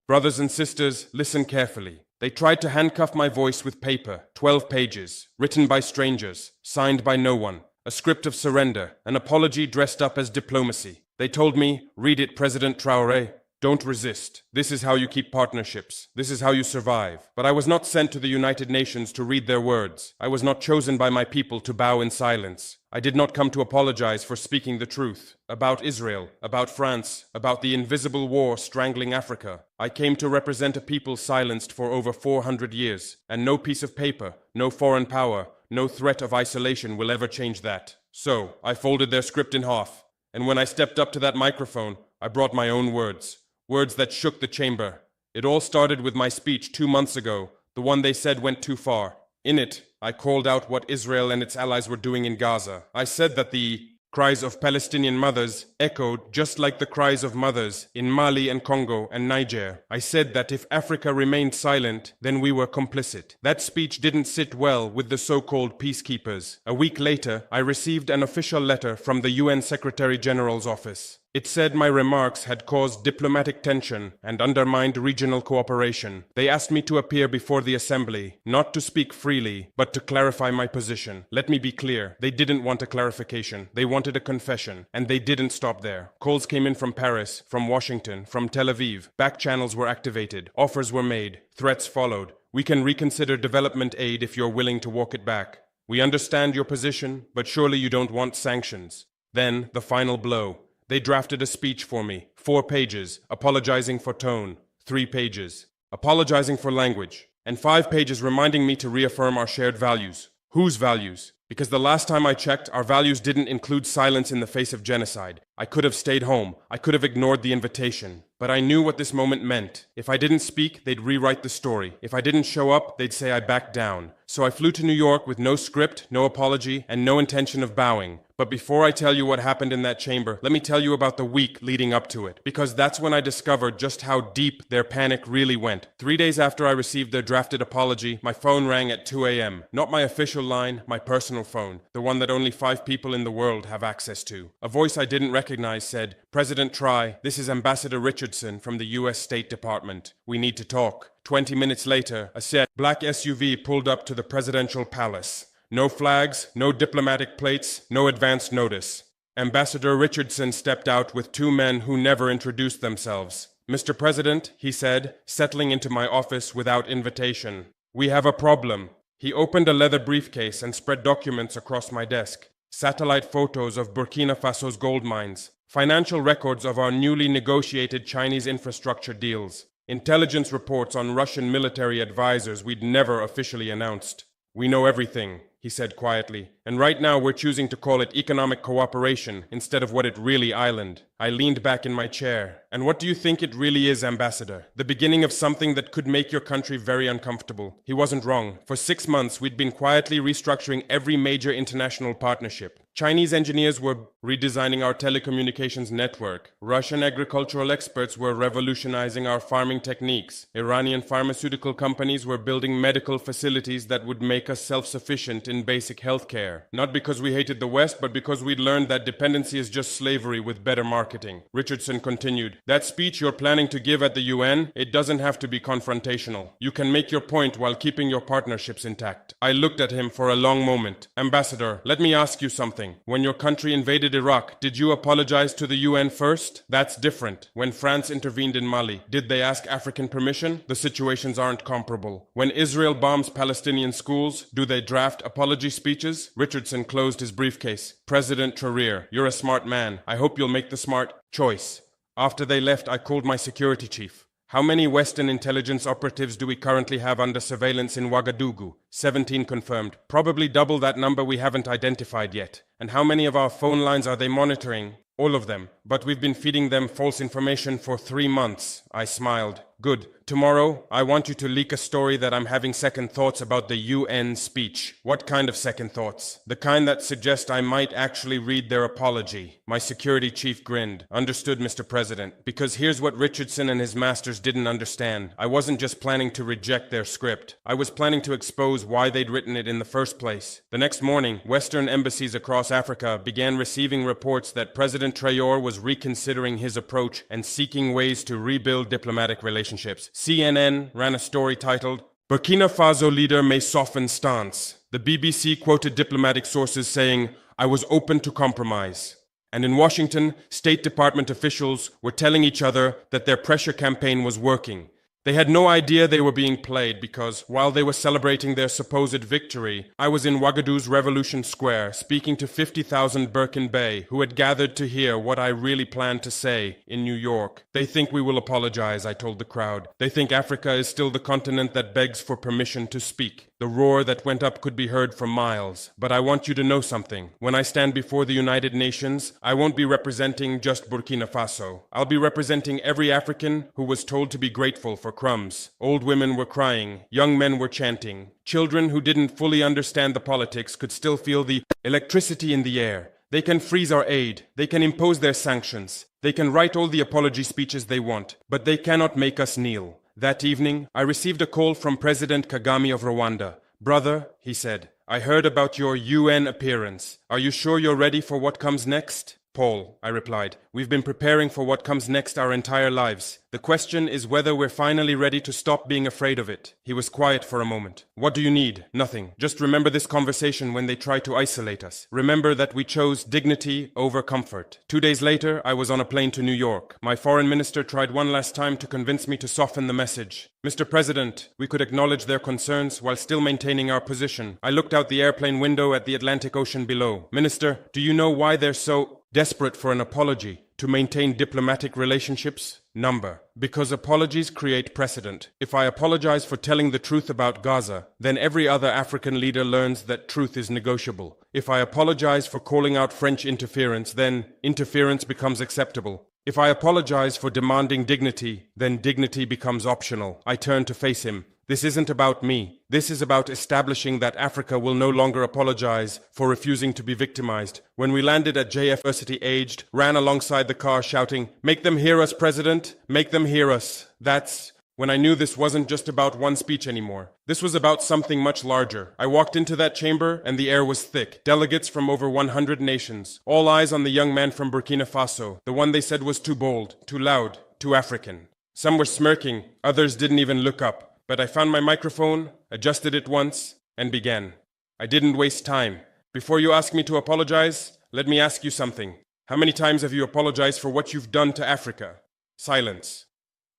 Brothers and sisters, listen carefully. They tried to handcuff my voice with paper, 12 pages, written by strangers, signed by no one, a script of surrender, an apology dressed up as diplomacy. They told me, read it, President Traore. Don't resist. This is how you keep partnerships. This is how you survive. But I was not sent to the United Nations to read their words. I was not chosen by my people to bow in silence. I did not come to apologize for speaking the truth. About Israel, about France, about the invisible war strangling Africa. I came to represent a people silenced for over 400 years. And no piece of paper, no foreign power, no threat of isolation will ever change that. So, I folded their script in half. And when I stepped up to that microphone, I brought my own words. Words that shook the chamber. It all started with my speech 2 months ago, the one they said went too far. In it, I called out what Israel and its allies were doing in Gaza. I said that the cries of Palestinian mothers echoed just like the cries of mothers in Mali and Congo and Niger. I said that if Africa remained silent, then we were complicit. That speech didn't sit well with the so-called peacekeepers. A week later, I received an official letter from the UN Secretary General's office. It said my remarks had caused diplomatic tension and undermined regional cooperation. They asked me to appear before the assembly, not to speak freely, but to clarify my position. Let me be clear, they didn't want a clarification. They wanted a confession, and they didn't stop there. Calls came in from Paris, from Washington, from Tel Aviv. Back channels were activated. Offers were made. Threats followed. We can reconsider development aid if you're willing to walk it back. We understand your position, but surely you don't want sanctions. Then, the final blow. They drafted a speech for me, 4 pages, apologizing for tone, 3 pages, apologizing for language, and 5 pages reminding me to reaffirm our shared values. Whose values? Because the last time I checked, our values didn't include silence in the face of genocide. I could have stayed home. I could have ignored the invitation. But I knew what this moment meant. If I didn't speak, they'd rewrite the story. If I didn't show up, they'd say I backed down. So I flew to New York with no script, no apology, and no intention of bowing. But before I tell you what happened in that chamber, let me tell you about the week leading up to it. Because that's when I discovered just how deep their panic really went. 3 days after I received their drafted apology, my phone rang at 2 a.m. Not my official line, my personal phone. The one that only 5 people in the world have access to. A voice I didn't recognize said, "President Traore, this is Ambassador Richardson from the U.S. State Department. We need to talk." 20 minutes later, a set black SUV pulled up to the presidential palace. No flags, no diplomatic plates, no advance notice. Ambassador Richardson stepped out with 2 men who never introduced themselves. "Mr. President," he said, settling into my office without invitation. "We have a problem." He opened a leather briefcase and spread documents across my desk. Satellite photos of Burkina Faso's gold mines. Financial records of our newly negotiated Chinese infrastructure deals. Intelligence reports on Russian military advisors we'd never officially announced. "We know everything," he said quietly, "and right now we're choosing to call it economic cooperation instead of what it really island." I leaned back in my chair. "And what do you think it really is, Ambassador? The beginning of something that could make your country very uncomfortable." He wasn't wrong. For 6 months, we'd been quietly restructuring every major international partnership. Chinese engineers were redesigning our telecommunications network. Russian agricultural experts were revolutionizing our farming techniques. Iranian pharmaceutical companies were building medical facilities that would make us self-sufficient in basic healthcare. Not because we hated the West, but because we'd learned that dependency is just slavery with better marketing. Richardson continued, "That speech you're planning to give at the UN, it doesn't have to be confrontational. You can make your point while keeping your partnerships intact." I looked at him for a long moment. "Ambassador, let me ask you something. When your country invaded Iraq, did you apologize to the UN first? That's different. When France intervened in Mali, did they ask African permission? The situations aren't comparable. When Israel bombs Palestinian schools, do they draft apology speeches?" Richardson closed his briefcase. "President Traore, you're a smart man. I hope you'll make the smart choice." After they left, I called my security chief. "How many Western intelligence operatives do we currently have under surveillance in Ouagadougou?" 17 confirmed. "Probably double that number we haven't identified yet." "And how many of our phone lines are they monitoring?" "All of them. But we've been feeding them false information for 3 months." I smiled. "Good. Tomorrow, I want you to leak a story that I'm having second thoughts about the UN speech." "What kind of second thoughts?" "The kind that suggest I might actually read their apology." My security chief grinned. "Understood, Mr. President. Because here's what Richardson and his masters didn't understand. I wasn't just planning to reject their script. I was planning to expose why they'd written it in the first place." The next morning, Western embassies across Africa began receiving reports that President Traore was reconsidering his approach and seeking ways to rebuild diplomatic relations. relationships. CNN ran a story titled, Burkina Faso leader may soften stance. The BBC quoted diplomatic sources saying, I was open to compromise. And in Washington, State Department officials were telling each other that their pressure campaign was working. They had no idea they were being played because, while they were celebrating their supposed victory, I was in Ouagadougou's Revolution Square speaking to 50,000 Burkinabés who had gathered to hear what I really planned to say in New York. They think we will apologize, I told the crowd. They think Africa is still the continent that begs for permission to speak. The roar that went up could be heard for miles. But I want you to know something. When I stand before the United Nations, I won't be representing just Burkina Faso. I'll be representing every African who was told to be grateful for crumbs. Old women were crying. Young men were chanting. Children who didn't fully understand the politics could still feel the electricity in the air. They can freeze our aid. They can impose their sanctions. They can write all the apology speeches they want. But they cannot make us kneel. That evening, I received a call from President Kagame of Rwanda. Brother, he said, I heard about your UN appearance. Are you sure you're ready for what comes next? Paul, I replied, we've been preparing for what comes next our entire lives. The question is whether we're finally ready to stop being afraid of it. He was quiet for a moment. What do you need? Nothing. Just remember this conversation when they try to isolate us. Remember that we chose dignity over comfort. 2 days later, I was on a plane to New York. My foreign minister tried one last time to convince me to soften the message. Mr. President, we could acknowledge their concerns while still maintaining our position. I looked out the airplane window at the Atlantic Ocean below. Minister, do you know why they're so desperate for an apology to maintain diplomatic relationships? Number. Because apologies create precedent. If I apologize for telling the truth about Gaza, then every other African leader learns that truth is negotiable. If I apologize for calling out French interference, then interference becomes acceptable. If I apologize for demanding dignity, then dignity becomes optional. I turned to face him. This isn't about me. This is about establishing that Africa will no longer apologize for refusing to be victimized. When we landed at JF University, aged, ran alongside the car shouting, "Make them hear us, President! Make them hear us!" That's when I knew this wasn't just about one speech anymore. This was about something much larger. I walked into that chamber and the air was thick. Delegates from over 100 nations. All eyes on the young man from Burkina Faso, the one they said was too bold, too loud, too African. Some were smirking, others didn't even look up. But I found my microphone, adjusted it once, and began. I didn't waste time. Before you ask me to apologize, let me ask you something. How many times have you apologized for what you've done to Africa? Silence.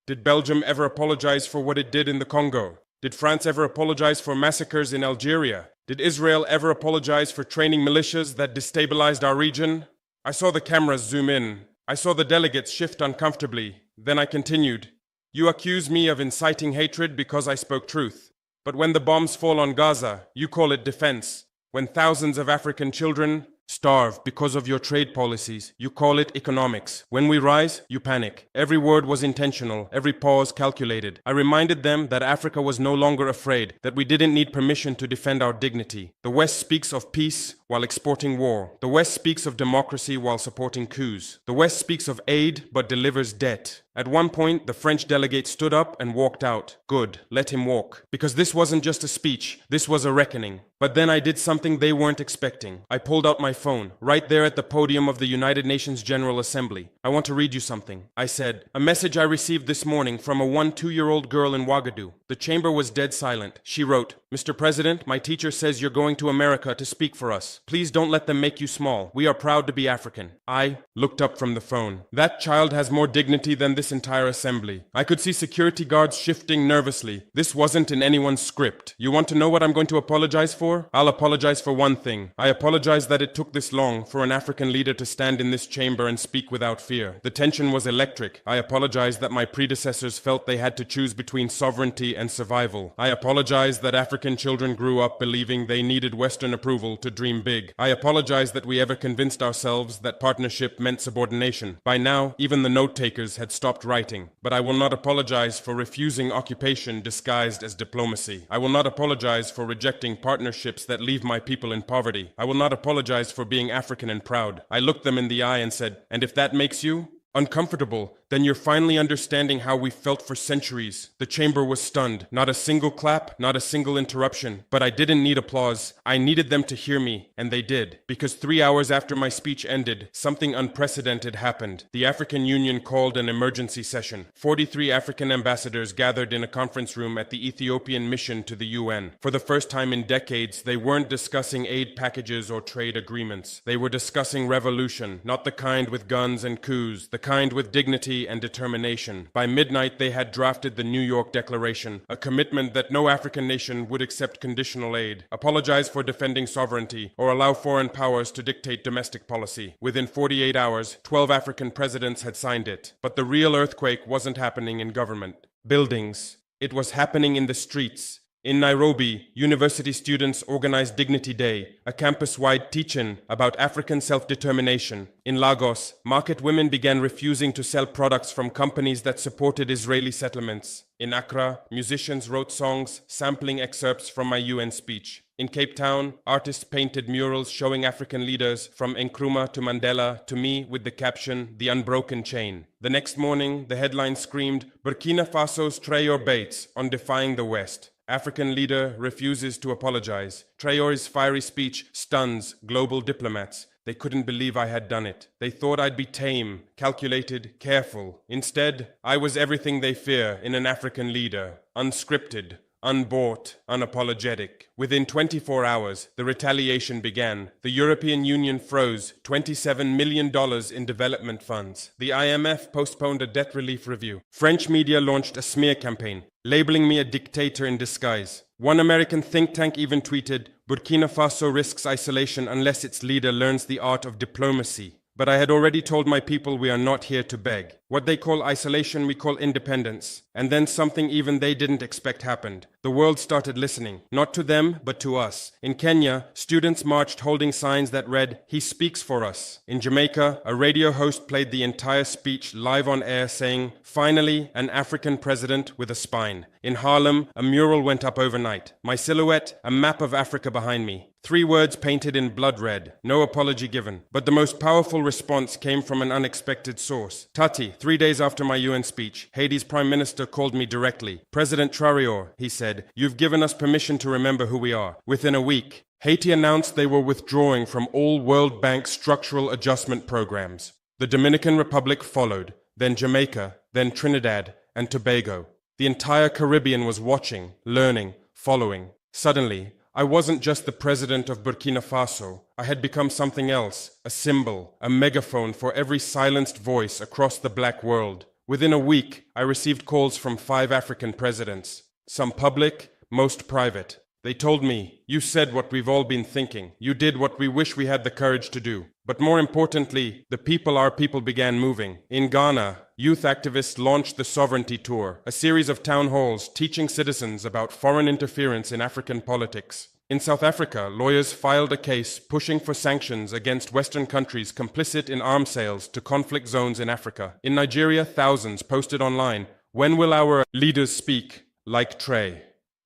Did Belgium ever apologize for what it did in the Congo? Did France ever apologize for massacres in Algeria? Did Israel ever apologize for training militias that destabilized our region? I saw the cameras zoom in. I saw the delegates shift uncomfortably. Then I continued. You accuse me of inciting hatred because I spoke truth. But when the bombs fall on Gaza, you call it defense. When thousands of African children starve because of your trade policies, you call it economics. When we rise, you panic. Every word was intentional, every pause calculated. I reminded them that Africa was no longer afraid, that we didn't need permission to defend our dignity. The West speaks of peace while exporting war. The West speaks of democracy while supporting coups. The West speaks of aid but delivers debt. At one point, the French delegate stood up and walked out. Good, let him walk. Because this wasn't just a speech, this was a reckoning. But then I did something they weren't expecting. I pulled out my phone, right there at the podium of the United Nations General Assembly. I want to read you something. I said, a message I received this morning from a 2-year-old girl in Ouagadougou. The chamber was dead silent. She wrote, Mr. President, my teacher says you're going to America to speak for us. Please don't let them make you small. We are proud to be African. I looked up from the phone. That child has more dignity than this entire assembly. I could see security guards shifting nervously. This wasn't in anyone's script. You want to know what I'm going to apologize for? I'll apologize for one thing. I apologize that it took this long for an African leader to stand in this chamber and speak without fear. The tension was electric. I apologize that my predecessors felt they had to choose between sovereignty and survival. I apologize that African children grew up believing they needed Western approval to dream big. I apologize that we ever convinced ourselves that partnership meant subordination. By now, even the note-takers had stopped writing. But I will not apologize for refusing occupation disguised as diplomacy. I will not apologize for rejecting partnerships that leave my people in poverty. I will not apologize for being African and proud. I looked them in the eye and said, and if that makes you Uncomfortable, then you're finally understanding how we felt for centuries. The chamber was stunned. Not a single clap, not a single interruption. But I didn't need applause. I needed them to hear me, and they did. Because 3 hours after my speech ended, something unprecedented happened. The African Union called an emergency session. 43 African ambassadors gathered in a conference room at the Ethiopian mission to the UN. For the first time in decades, they weren't discussing aid packages or trade agreements. They were discussing revolution, not the kind with guns and coups, the kind with dignity and determination. By midnight, they had drafted the New York Declaration, a commitment that no African nation would accept conditional aid, apologize for defending sovereignty, or allow foreign powers to dictate domestic policy. Within 48 hours, 12 African presidents had signed it. But the real earthquake wasn't happening in government buildings. It was happening in the streets. In Nairobi, university students organized Dignity Day, a campus-wide teach-in about African self-determination. In Lagos, market women began refusing to sell products from companies that supported Israeli settlements. In Accra, musicians wrote songs sampling excerpts from my UN speech. In Cape Town, artists painted murals showing African leaders from Nkrumah to Mandela to me with the caption, "The Unbroken Chain." The next morning, the headline screamed, "Burkina Faso's Traore baits on defying the West. African leader refuses to apologize." Traore's fiery speech stuns global diplomats. They couldn't believe I had done it. They thought I'd be tame, calculated, careful. Instead, I was everything they fear in an African leader. Unscripted, unbought, unapologetic. Within 24 hours, the retaliation began. The European Union froze $27 million in development funds. The IMF postponed a debt relief review. French media launched a smear campaign, labeling me a dictator in disguise. One American think tank even tweeted, "Burkina Faso risks isolation unless its leader learns the art of diplomacy." But I had already told my people we are not here to beg. What they call isolation, we call independence. And then something even they didn't expect happened. The world started listening, not to them, but to us. In Kenya, students marched holding signs that read, "He speaks for us." In Jamaica, a radio host played the entire speech live on air saying, "Finally, an African president with a spine." In Harlem, a mural went up overnight. My silhouette, a map of Africa behind me. 3 words painted in blood red, no apology given. But the most powerful response came from an unexpected source. Tati, 3 days after my UN speech, Haiti's prime minister called me directly. "President Traoré," he said, "you've given us permission to remember who we are." Within a week, Haiti announced they were withdrawing from all World Bank structural adjustment programs. The Dominican Republic followed, then Jamaica, then Trinidad and Tobago. The entire Caribbean was watching, learning, following. Suddenly, I wasn't just the president of Burkina Faso. I had become something else, a symbol, a megaphone for every silenced voice across the black world. Within a week, I received calls from 5 African presidents, some public, most private. They told me, "You said what we've all been thinking. You did what we wish we had the courage to do." But more importantly, our people began moving. In Ghana, youth activists launched the Sovereignty Tour, a series of town halls teaching citizens about foreign interference in African politics. In South Africa, lawyers filed a case pushing for sanctions against Western countries complicit in arms sales to conflict zones in Africa. In Nigeria, thousands posted online, "When will our leaders speak like Traore?"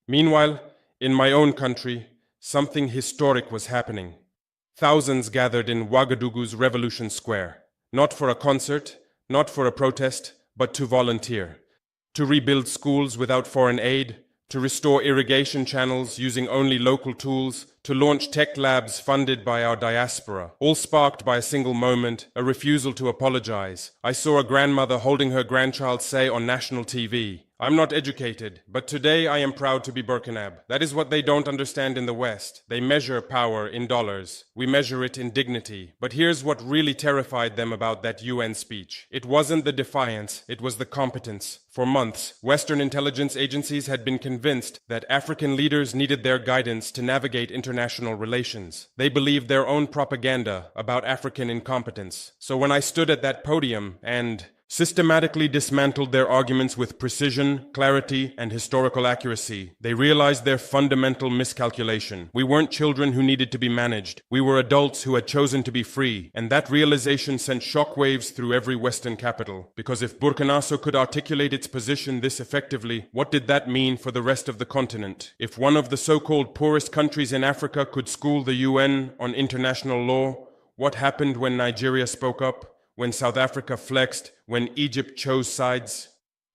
Meanwhile, in my own country, something historic was happening. Thousands gathered in Ouagadougou's Revolution Square, not for a concert, not for a protest, but to volunteer, to rebuild schools without foreign aid, to restore irrigation channels using only local tools, to launch tech labs funded by our diaspora, all sparked by a single moment, a refusal to apologize. I saw a grandmother holding her grandchild say on national TV, "I'm not educated, but today I am proud to be Burkinab." That is what they don't understand in the West. They measure power in dollars. We measure it in dignity. But here's what really terrified them about that UN speech. It wasn't the defiance, it was the competence. For months, Western intelligence agencies had been convinced that African leaders needed their guidance to navigate international relations. They believed their own propaganda about African incompetence. So when I stood at that podium and systematically dismantled their arguments with precision, clarity, and historical accuracy, they realized their fundamental miscalculation. We weren't children who needed to be managed. We were adults who had chosen to be free. And that realization sent shockwaves through every Western capital. Because if Burkina Faso could articulate its position this effectively, what did that mean for the rest of the continent? If one of the so-called poorest countries in Africa could school the UN on international law, what happened when Nigeria spoke up? when South Africa flexed, when Egypt chose sides.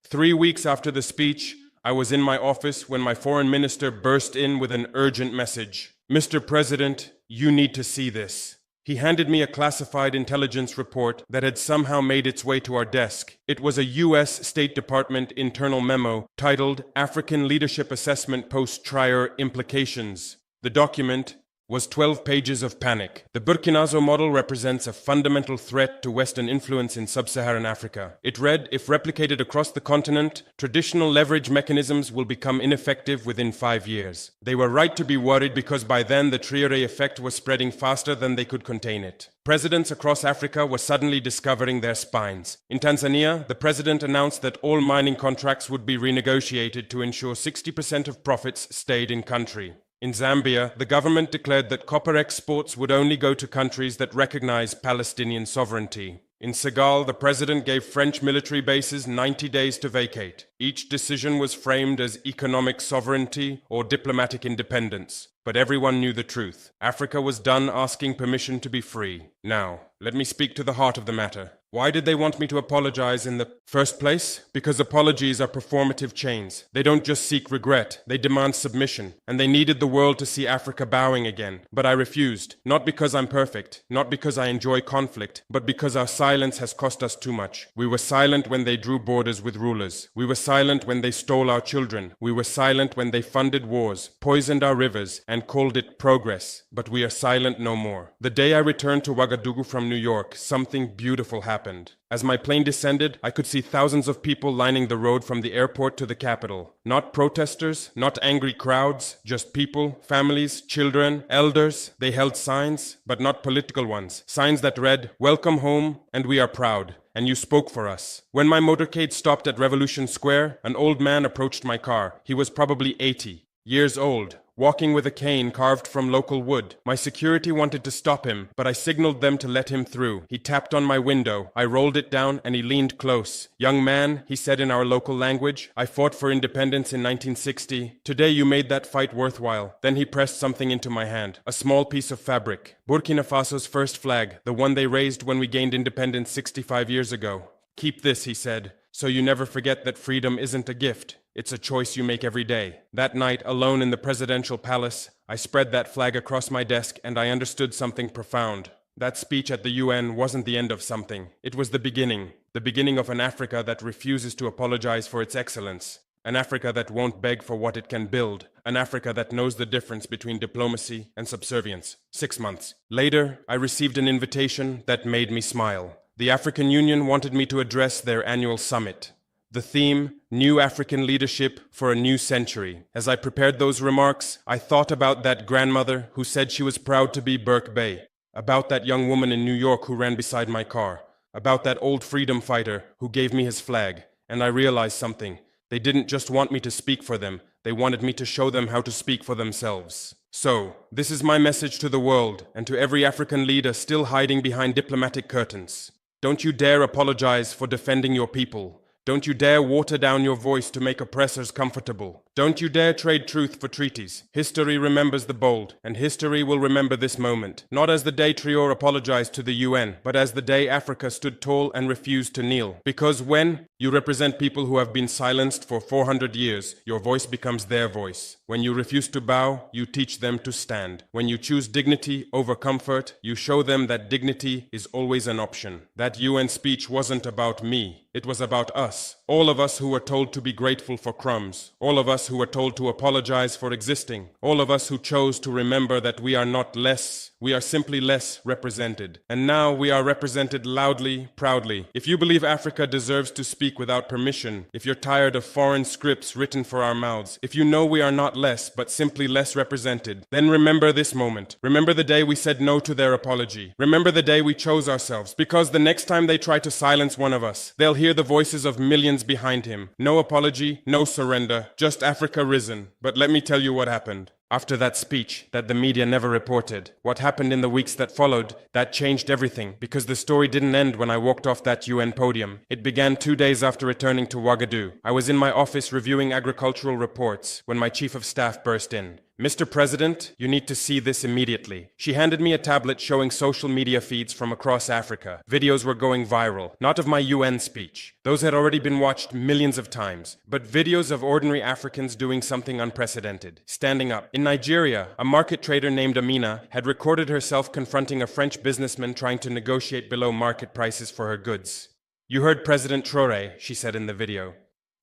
3 weeks after the speech, I was in my office when my foreign minister burst in with an urgent message. Mr. President, you need to see this. He handed me a classified intelligence report that had somehow made its way to our desk. It was a U.S. State Department internal memo titled African Leadership Assessment Post-Traore Implications. The document was 12 pages of panic. The Burkina model represents a fundamental threat to Western influence in sub-Saharan Africa. It read, if replicated across the continent, traditional leverage mechanisms will become ineffective within 5 years. They were right to be worried because by then the Traore effect was spreading faster than they could contain it. Presidents across Africa were suddenly discovering their spines. In Tanzania, the president announced that all mining contracts would be renegotiated to ensure 60% of profits stayed in country. In Zambia, the government declared that copper exports would only go to countries that recognize Palestinian sovereignty. In Senegal, the president gave French military bases 90 days to vacate. Each decision was framed as economic sovereignty or diplomatic independence. But everyone knew the truth. Africa was done asking permission to be free. Now, let me speak to the heart of the matter. Why did they want me to apologize in the first place? Because apologies are performative chains. They don't just seek regret, they demand submission. And they needed the world to see Africa bowing again. But I refused. Not because I'm perfect, not because I enjoy conflict, but because our silence has cost us too much. We were silent when they drew borders with rulers. We were silent when they stole our children. We were silent when they funded wars, poisoned our rivers, and called it progress. But we are silent no more. The day I returned to Ouagadougou from New York, something beautiful happened. As my plane descended, I could see thousands of people lining the road from the airport to the capital. Not protesters, not angry crowds, just people, families, children, elders. They held signs, but not political ones. Signs that read, "Welcome home, and we are proud. And you spoke for us." When my motorcade stopped at Revolution Square, an old man approached my car. He was probably 80 years old, walking with a cane carved from local wood. My security wanted to stop him, but I signaled them to let him through. He tapped on my window. I rolled it down and he leaned close. "Young man," he said in our local language, "I fought for independence in 1960. Today you made that fight worthwhile." Then he pressed something into my hand, a small piece of fabric. Burkina Faso's first flag, the one they raised when we gained independence 65 years ago. "Keep this," he said, "so you never forget that freedom isn't a gift. It's a choice you make every day." That night, alone in the presidential palace, I spread that flag across my desk and I understood something profound. That speech at the UN wasn't the end of something. It was the beginning of an Africa that refuses to apologize for its excellence. An Africa that won't beg for what it can build. An Africa that knows the difference between diplomacy and subservience. 6 months later, I received an invitation that made me smile. The African Union wanted me to address their annual summit. The theme, New African Leadership for a New Century. As I prepared those remarks, I thought about that grandmother who said she was proud to be Burke Bay, about that young woman in New York who ran beside my car, about that old freedom fighter who gave me his flag, and I realized something. They didn't just want me to speak for them, they wanted me to show them how to speak for themselves. So, this is my message to the world, and to every African leader still hiding behind diplomatic curtains. Don't you dare apologize for defending your people. Don't you dare water down your voice to make oppressors comfortable. Don't you dare trade truth for treaties. History remembers the bold, and history will remember this moment. Not as the day Traore apologized to the UN, but as the day Africa stood tall and refused to kneel. Because when you represent people who have been silenced for 400 years, your voice becomes their voice. When you refuse to bow, you teach them to stand. When you choose dignity over comfort, you show them that dignity is always an option. That UN speech wasn't about me. It was about us. All of us who were told to be grateful for crumbs. All of us who were told to apologize for existing. All of us who chose to remember that we are not less. We are simply less represented. And now we are represented loudly, proudly. If you believe Africa deserves to speak without permission, if you're tired of foreign scripts written for our mouths, if you know we are not less, but simply less represented, then remember this moment. Remember the day we said no to their apology. Remember the day we chose ourselves. Because the next time they try to silence one of us, they'll hear the voices of millions behind him. No apology, no surrender, just Africa risen. But let me tell you what happened. After that speech that the media never reported, what happened in the weeks that followed, that changed everything, because the story didn't end when I walked off that UN podium. It began 2 days after returning to Ouagadougou. I was in my office reviewing agricultural reports when my chief of staff burst in. "Mr. President, you need to see this immediately." She handed me a tablet showing social media feeds from across Africa. Videos were going viral, not of my UN speech. Those had already been watched millions of times, but videos of ordinary Africans doing something unprecedented, standing up. In Nigeria, a market trader named Amina had recorded herself confronting a French businessman trying to negotiate below market prices for her goods. "You heard President Traore," she said in the video.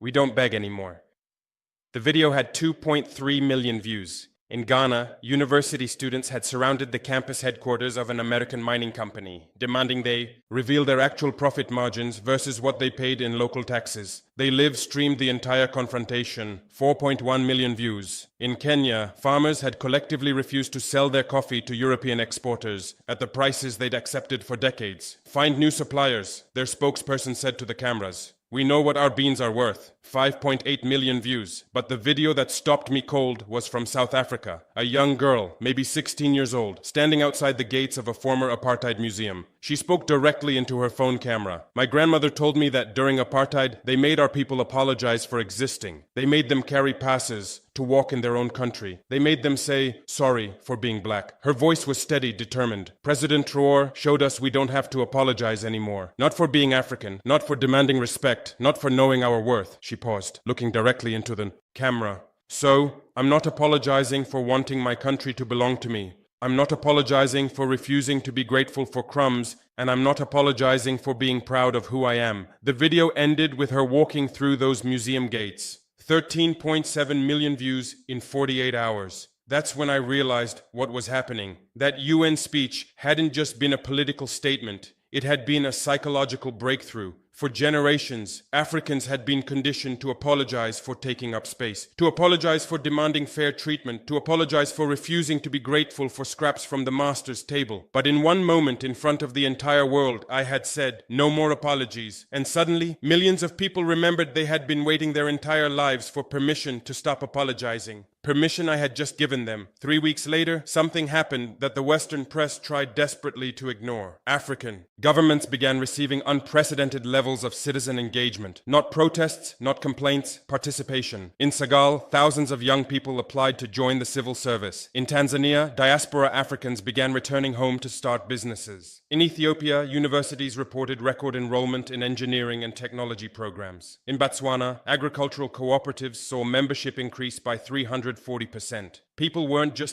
"We don't beg anymore." The video had 2.3 million views. In Ghana, university students had surrounded the campus headquarters of an American mining company, demanding they reveal their actual profit margins versus what they paid in local taxes. They live-streamed the entire confrontation, 4.1 million views. In Kenya, farmers had collectively refused to sell their coffee to European exporters at the prices they'd accepted for decades. "Find new suppliers," their spokesperson said to the cameras. "We know what our beans are worth." 5.8 million views. But the video that stopped me cold was from South Africa. A young girl, maybe 16 years old, standing outside the gates of a former apartheid museum. She spoke directly into her phone camera. "My grandmother told me that during apartheid, they made our people apologize for existing. They made them carry passes to walk in their own country. They made them say sorry for being black." Her voice was steady, determined. "President Traore showed us we don't have to apologize anymore. Not for being African, not for demanding respect, not for knowing our worth." She paused, looking directly into the camera. "So, I'm not apologizing for wanting my country to belong to me. I'm not apologizing for refusing to be grateful for crumbs, and I'm not apologizing for being proud of who I am." The video ended with her walking through those museum gates. 13.7 million views in 48 hours. That's when I realized what was happening. That UN speech hadn't just been a political statement. It had been a psychological breakthrough. For generations, Africans had been conditioned to apologize for taking up space, to apologize for demanding fair treatment, to apologize for refusing to be grateful for scraps from the master's table. But in one moment, in front of the entire world, I had said, "No more apologies." And suddenly, millions of people remembered they had been waiting their entire lives for permission to stop apologizing. Permission I had just given them. 3 weeks later, something happened that the Western press tried desperately to ignore. African governments began receiving unprecedented levels of citizen engagement. Not protests, not complaints, participation. In Senegal, thousands of young people applied to join the civil service. In Tanzania, diaspora Africans began returning home to start businesses. In Ethiopia, universities reported record enrollment in engineering and technology programs. In Botswana, agricultural cooperatives saw membership increase by 340%. People weren't just